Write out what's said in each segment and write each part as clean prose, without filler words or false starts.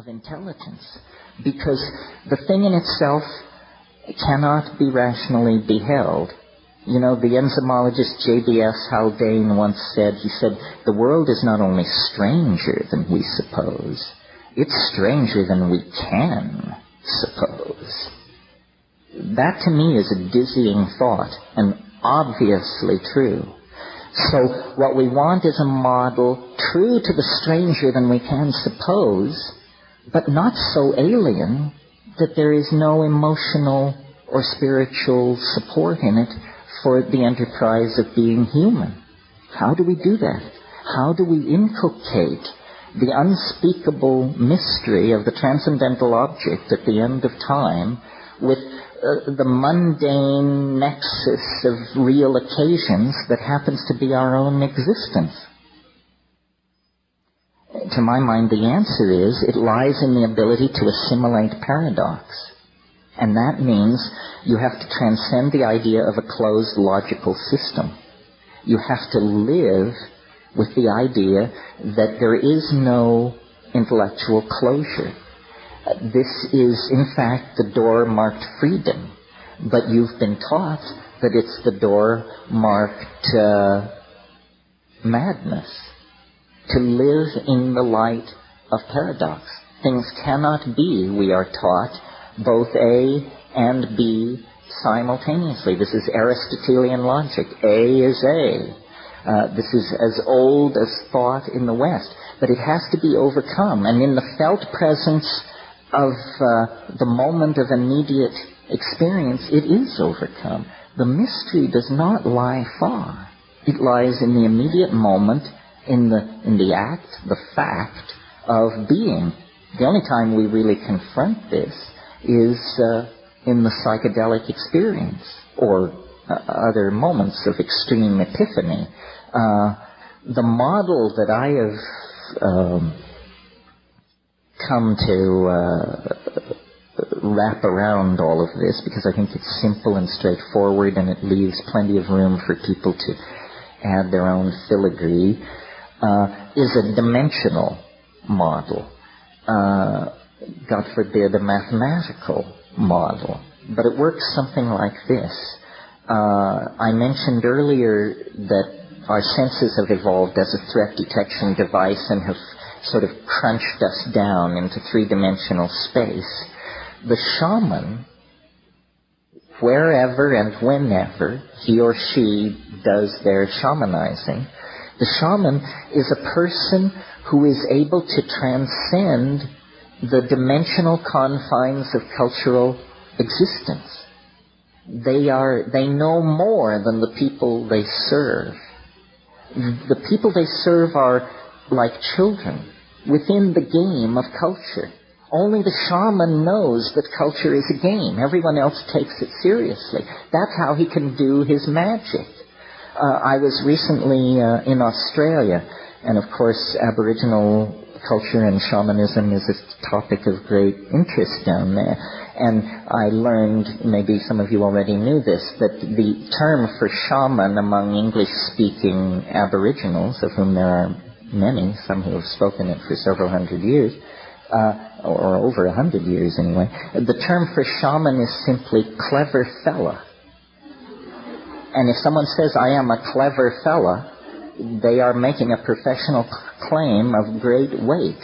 of intelligence, because the thing in itself cannot be rationally beheld. You know, the enzymologist J.B.S. Haldane once said, the world is not only stranger than we suppose, it's stranger than we can suppose. That to me is a dizzying thought, and obviously true. So what we want is a model true to the stranger than we can suppose, but not so alien that there is no emotional or spiritual support in it for the enterprise of being human. How do we do that? How do we inculcate the unspeakable mystery of the transcendental object at the end of time with the mundane nexus of real occasions that happens to be our own existence? To my mind, the answer is it lies in the ability to assimilate paradox. And that means you have to transcend the idea of a closed logical system. You have to live with the idea that there is no intellectual closure. This is, in fact, the door marked freedom. But you've been taught that it's the door marked madness. To live in the light of paradox. Things cannot be, we are taught, both A and B simultaneously. This is Aristotelian logic. A is A. This is as old as thought in the West. But it has to be overcome. And in the felt presence of the moment of immediate experience, it is overcome. The mystery does not lie far. It lies in the immediate moment, in the act, the fact of being. The only time we really confront this is in the psychedelic experience or other moments of extreme epiphany. The model that I have come to wrap around all of this, because I think it's simple and straightforward and it leaves plenty of room for people to add their own filigree, is a dimensional model. God forbid, a mathematical model. But it works something like this. I mentioned earlier that our senses have evolved as a threat detection device and have sort of crunched us down into three-dimensional space. The shaman, wherever and whenever he or she does their shamanizing, the shaman is a person who is able to transcend the dimensional confines of cultural existence. They know more than the people they serve. The people they serve are like children within the game of culture. Only the shaman knows that culture is a game. Everyone else takes it seriously. That's how he can do his magic. I was recently in Australia, and of course Aboriginal culture and shamanism is a topic of great interest down there. And I learned, maybe some of you already knew this, that the term for shaman among English-speaking Aboriginals, of whom there are many, some who have spoken it for several hundred years, or over 100 years anyway, the term for shaman is simply clever fella. And if someone says, I am a clever fella, they are making a professional claim of great weight.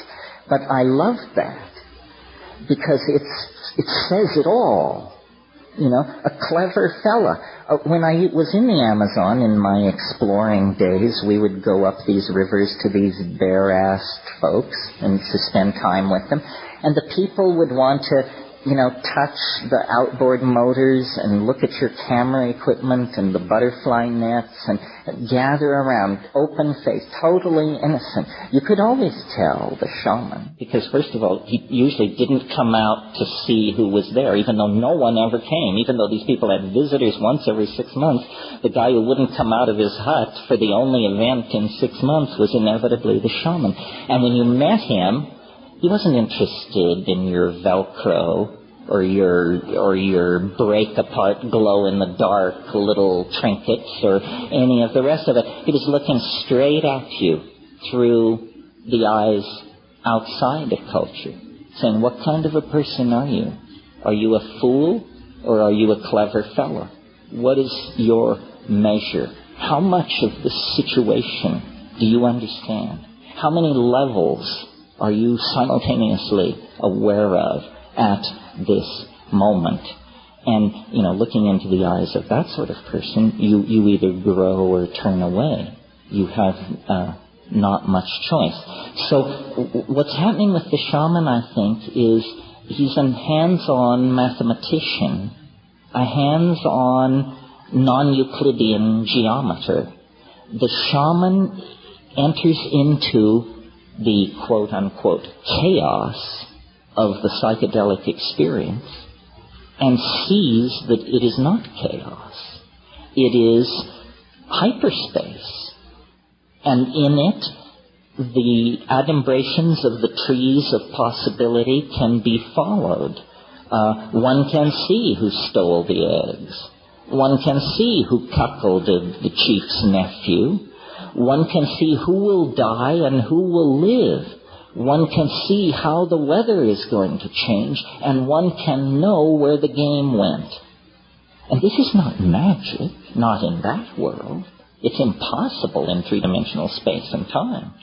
But I love that, because it says it all. You know, a clever fella. When I was in the Amazon in my exploring days, we would go up these rivers to these bare-assed folks and to spend time with them. And the people would want to, touch the outboard motors and look at your camera equipment and the butterfly nets and gather around, open-faced, totally innocent. You could always tell the shaman, because first of all, he usually didn't come out to see who was there, even though no one ever came. Even though these people had visitors once every 6 months, the guy who wouldn't come out of his hut for the only event in 6 months was inevitably the shaman. And when you met him, he wasn't interested in your Velcro or your break-apart, glow-in-the-dark little trinkets or any of the rest of it. He was looking straight at you through the eyes outside of culture. saying, what kind of a person are you? Are you a fool or are you a clever fellow? What is your measure? How much of the situation do you understand? How many levels are you simultaneously aware of at this moment? And, looking into the eyes of that sort of person, you either grow or turn away. You have not much choice. So what's happening with the shaman, I think, is he's a hands-on mathematician, a hands-on non-Euclidean geometer. The shaman enters into the quote-unquote chaos of the psychedelic experience and sees that it is not chaos. It is hyperspace. And in it, the adumbrations of the trees of possibility can be followed. One can see who stole the eggs. One can see who cuckolded the chief's nephew. One can see who will die and who will live. One can see how the weather is going to change, and one can know where the game went. And this is not magic, not in that world. It's impossible in three-dimensional space and time.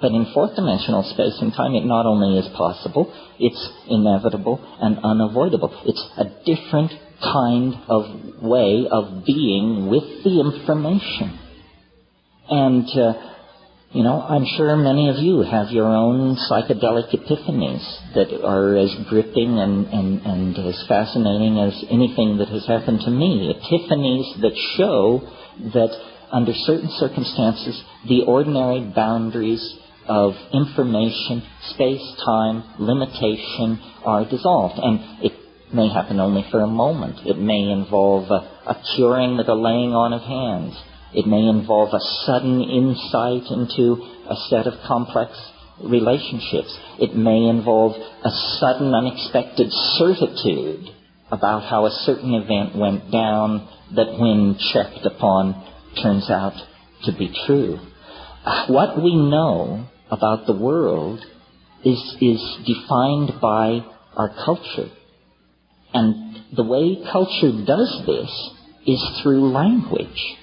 But in fourth-dimensional space and time, it not only is possible, it's inevitable and unavoidable. It's a different kind of way of being with the information. And, I'm sure many of you have your own psychedelic epiphanies that are as gripping and as fascinating as anything that has happened to me. Epiphanies that show that under certain circumstances, the ordinary boundaries of information, space, time, limitation are dissolved. And it may happen only for a moment. It may involve a curing with a laying on of hands. It may involve a sudden insight into a set of complex relationships. It may involve a sudden, unexpected certitude about how a certain event went down that, when checked upon, turns out to be true. What we know about the world is defined by our culture. And the way culture does this is through language.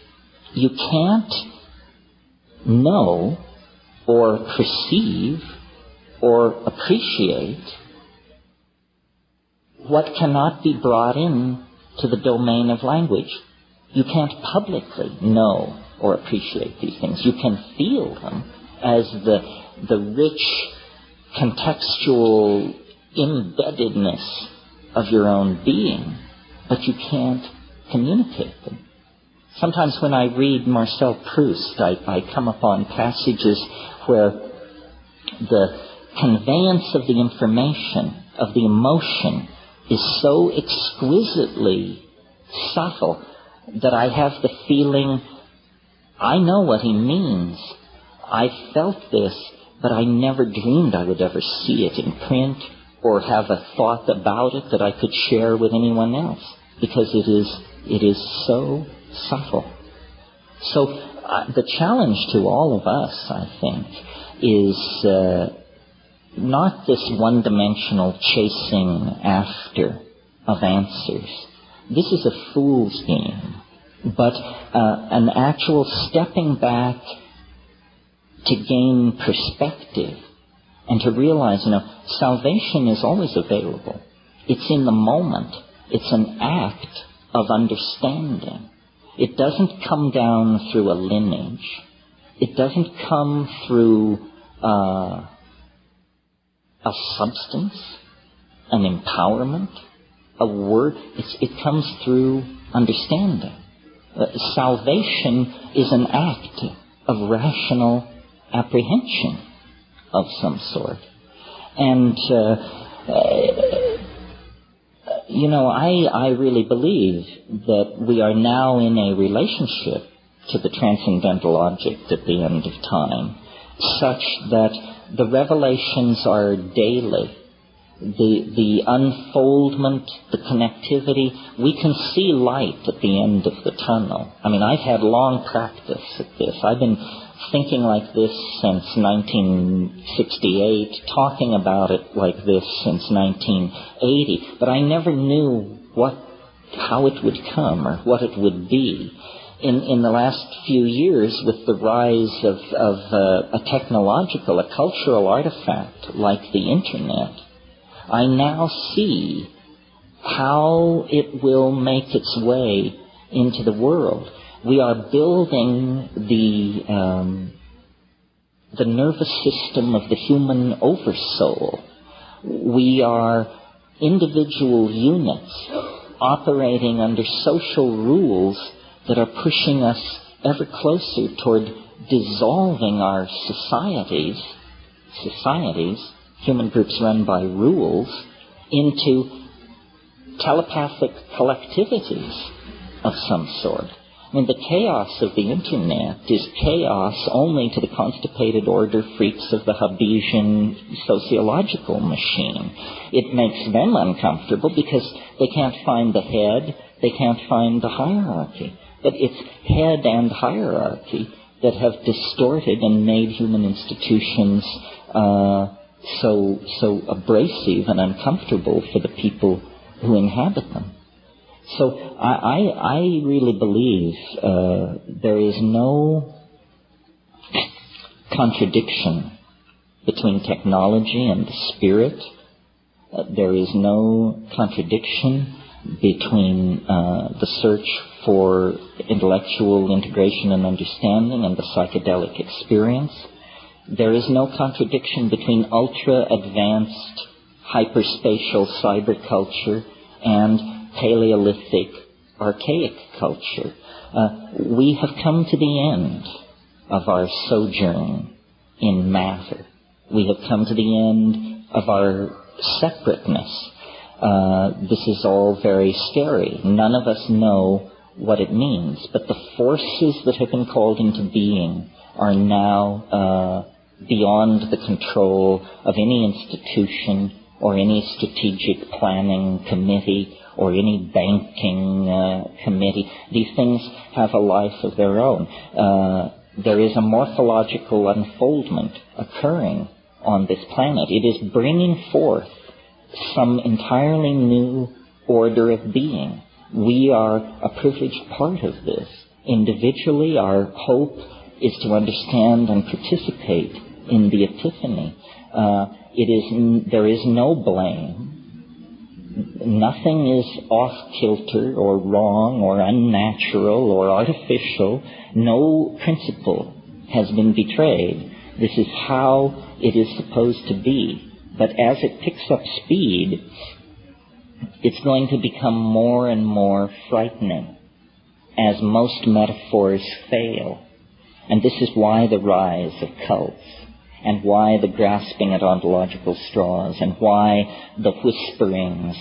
You can't know or perceive or appreciate what cannot be brought in to the domain of language. You can't publicly know or appreciate these things. You can feel them as the rich contextual embeddedness of your own being, but you can't communicate them. Sometimes when I read Marcel Proust, I come upon passages where the conveyance of the information, of the emotion, is so exquisitely subtle that I have the feeling, I know what he means. I felt this, but I never dreamed I would ever see it in print or have a thought about it that I could share with anyone else, because it is so subtle. So the challenge to all of us, I think, is not this one-dimensional chasing after of answers. This is a fool's game, but an actual stepping back to gain perspective and to realize, salvation is always available. It's in the moment. It's an act of understanding. It doesn't come down through a lineage. It doesn't come through a substance, an empowerment, a word. It comes through understanding. Salvation is an act of rational apprehension of some sort. And, I really believe that we are now in a relationship to the transcendental object at the end of time, such that the revelations are daily. The unfoldment, the connectivity, we can see light at the end of the tunnel. I've had long practice at this. I've been thinking like this since 1968, talking about it like this since 1980, but I never knew how it would come or what it would be. In the last few years, with the rise of a technological, a cultural artifact like the Internet, I now see how it will make its way into the world. We are building the nervous system of the human oversoul. We are individual units operating under social rules that are pushing us ever closer toward dissolving our societies, human groups run by rules, into telepathic collectivities of some sort. I mean, the chaos of the Internet is chaos only to the constipated order freaks of the Hobbesian sociological machine. It makes them uncomfortable because they can't find the head, they can't find the hierarchy. But it's head and hierarchy that have distorted and made human institutions so abrasive and uncomfortable for the people who inhabit them. So I really believe there is no contradiction between technology and the spirit. There is no contradiction between the search for intellectual integration and understanding and the psychedelic experience. There is no contradiction between ultra-advanced hyperspatial cyberculture and Paleolithic archaic culture. We have come to the end of our sojourn in matter. We have come to the end of our separateness. This is all very scary. None of us know what it means, but the forces that have been called into being are now beyond the control of any institution or any strategic planning committee or any banking committee. These things have a life of their own. There is a morphological unfoldment occurring on this planet. It is bringing forth some entirely new order of being. We are a privileged part of this. Individually, our hope is to understand and participate in the epiphany. There is no blame. Nothing is off-kilter or wrong or unnatural or artificial. No principle has been betrayed. This is how it is supposed to be. But as it picks up speed, it's going to become more and more frightening as most metaphors fail. And this is why the rise of cults, and why the grasping at ontological straws, and why the whisperings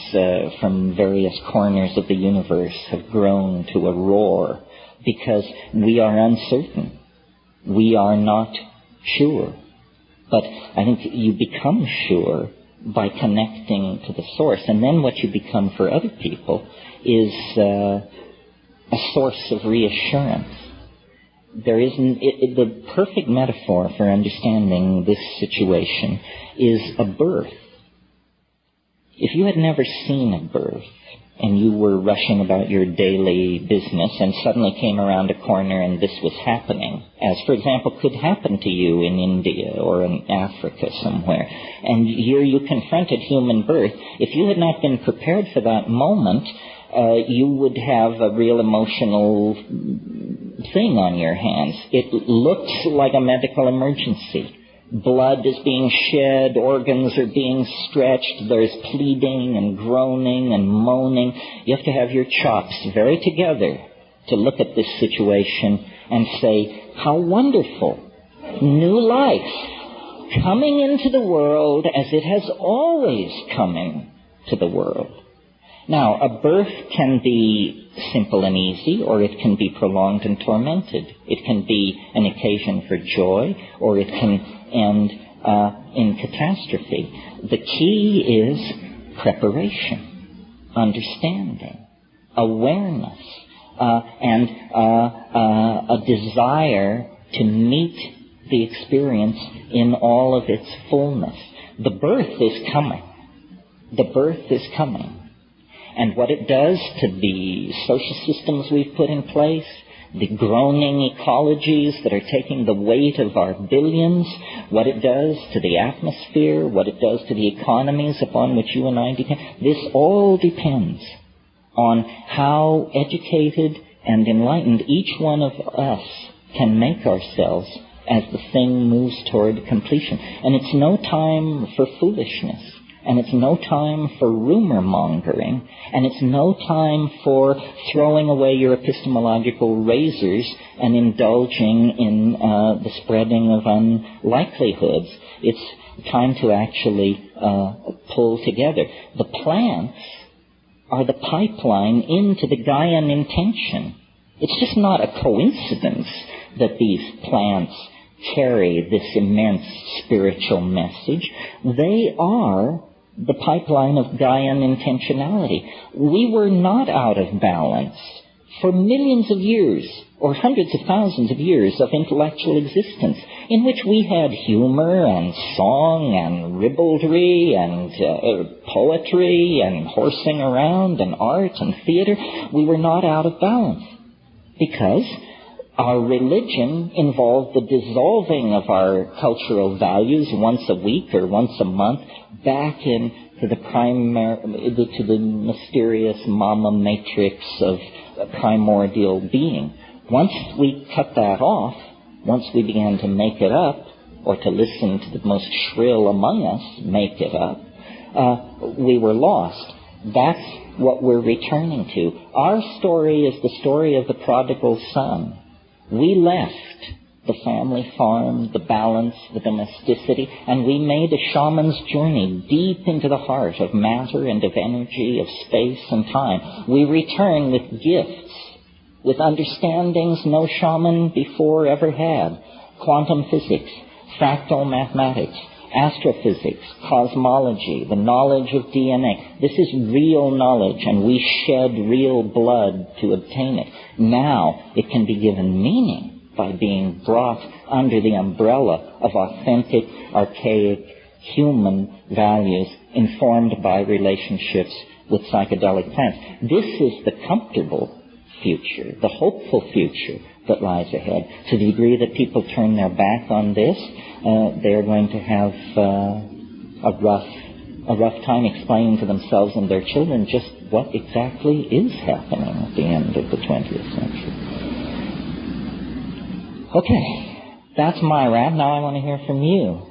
from various corners of the universe have grown to a roar, because we are uncertain. We are not sure. But I think you become sure by connecting to the source. And then what you become for other people is a source of reassurance. The perfect metaphor for understanding this situation is a birth. If you had never seen a birth, and you were rushing about your daily business and suddenly came around a corner and this was happening, as, for example, could happen to you in India or in Africa somewhere, and here you confronted human birth, if you had not been prepared for that moment, you would have a real emotional thing on your hands. It looks like a medical emergency. Blood is being shed, organs are being stretched, there's pleading and groaning and moaning. You have to have your chops very together to look at this situation and say, how wonderful, new life, coming into the world as it has always come into the world. Now, a birth can be simple and easy, or it can be prolonged and tormented. It can be an occasion for joy, or it can end in catastrophe. The key is preparation, understanding, awareness, and a desire to meet the experience in all of its fullness. The birth is coming. The birth is coming. And what it does to the social systems we've put in place, the groaning ecologies that are taking the weight of our billions, what it does to the atmosphere, what it does to the economies upon which you and I depend, this all depends on how educated and enlightened each one of us can make ourselves as the thing moves toward completion. And it's no time for foolishness. And it's no time for rumor mongering, and it's no time for throwing away your epistemological razors and indulging in the spreading of unlikelihoods. It's time to actually pull together. The plants are the pipeline into the Gaian intention. It's just not a coincidence that these plants carry this immense spiritual message. They are the pipeline of Gaian intentionality. We were not out of balance for millions of years, or hundreds of thousands of years of intellectual existence, in which we had humor and song and ribaldry and poetry and horsing around and art and theater. We were not out of balance because our religion involved the dissolving of our cultural values once a week or once a month back into the mysterious mama matrix of primordial being. Once we cut that off, once we began to make it up, or to listen to the most shrill among us make it up, we were lost. That's what we're returning to. Our story is the story of the prodigal son. We left the family farm, the balance, the domesticity, and we made a shaman's journey deep into the heart of matter and of energy, of space and time. We return with gifts, with understandings no shaman before ever had. Quantum physics, fractal mathematics, astrophysics, cosmology, the knowledge of DNA. This is real knowledge, and we shed real blood to obtain it. Now it can be given meaning by being brought under the umbrella of authentic, archaic, human values informed by relationships with psychedelic plants. This is the comfortable future, the hopeful future that lies ahead. To the degree that people turn their back on this, they're going to have a rough time explaining to themselves and their children just what exactly is happening at the end of the 20th century. Okay, that's my rant. Now I want to hear from you.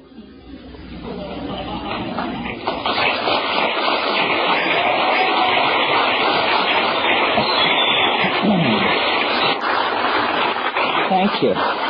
Thank you.